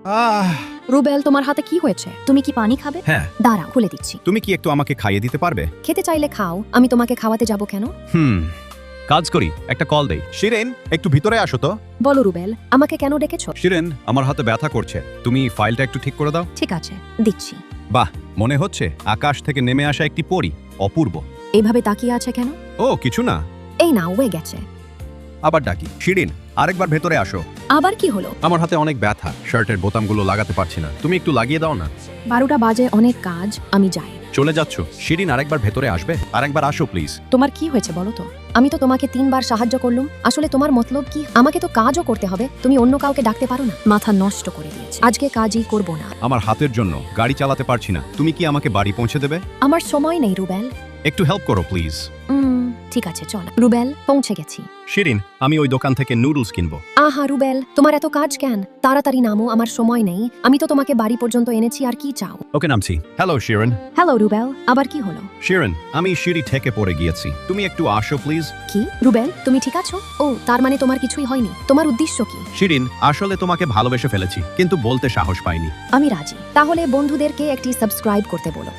রুবেল, তোমার হাতে কি হয়েছে? তুমি কি পানি খাবে? হ্যাঁ। দাঁড়াও, খুলে দিচ্ছি। তুমি কি একটু আমাকে খাইয়ে দিতে পারবে? খেতে চাইলে খাও, আমি তোমাকে খাওয়াতে যাব কেন? কাজ করি, একটা কল দেই। শিরেন, একটু ভিতরে আসো তো। বলো রুবেল, আমাকে কেন ডেকেছো? শিরেন, আমার হাতে ব্যথা করছে, তুমি ফাইলটা একটু ঠিক করে দাও। ঠিক আছে, দিচ্ছি। বাহ, মনে হচ্ছে আকাশ থেকে নেমে আসা একটি পরী। অপূর্ব। এইভাবে তাকিয়ে আছে কেন? ও কিছু না। এই না, হয়ে গেছে। আবার ডাকি। শিরিন, আরেকবার ভেতরে আসো। আবার কি হলো? আমার হাতে অনেক ব্যথা, শার্টের বোতামগুলো লাগাতে পারছি না, তুমি একটু লাগিয়ে দাও না। 12টা বাজে, অনেক কাজ, আমি যাই। চলে যাচ্ছ? শিরিন, আরেকবার ভেতরে আসবে? আরেকবার আসো প্লিজ। তোমার কি হয়েছে বলো তো? আমি তো তোমাকে 3বার সাহায্য করলাম, আসলে তোমার মতলব কি? আমাকে তো কাজও করতে হবে, তুমি অন্য কাউকে ডাকতে পারো না? মাথা নষ্ট করে দিয়েছে, আজকে কাজই করব না। আমার হাতের জন্য গাড়ি চালাতে পারছি না, তুমি কি আমাকে বাড়ি পৌঁছে দেবে? আমার সময় নেই রুবেল। একটু হেল্প করো প্লিজ। ঠিক আছে, চল। রুবেল, পৌঁছে গেছি। শিরিন, আমি ওই দোকান থেকে নুডলস কিনবো। আহা রুবেল, তোমার এত কাজ কেন? তাড়াতাড়ি নামো, আমার সময় নেই। আমি তো তোমাকে বাড়ি পর্যন্ত এনেছি, আর কি চাও? ওকে, নামছি। হ্যালো শিরিন। হ্যালো রুবেল, আবার কি হলো? শিরিন, আমি সিঁড়ি থেকে পড়ে গিয়েছি, তুমি একটু আসো প্লিজ। কি রুবেল, তুমি ঠিক আছো? ও, তার মানে তোমার কিছুই হয়নি। তোমার উদ্দেশ্য কি? শিরিন, আসলে তোমাকে ভালোবেসে ফেলেছি, কিন্তু বলতে সাহস পাইনি। আমি রাজি। তাহলে বন্ধুদেরকে একটি সাবস্ক্রাইব করতে বলো।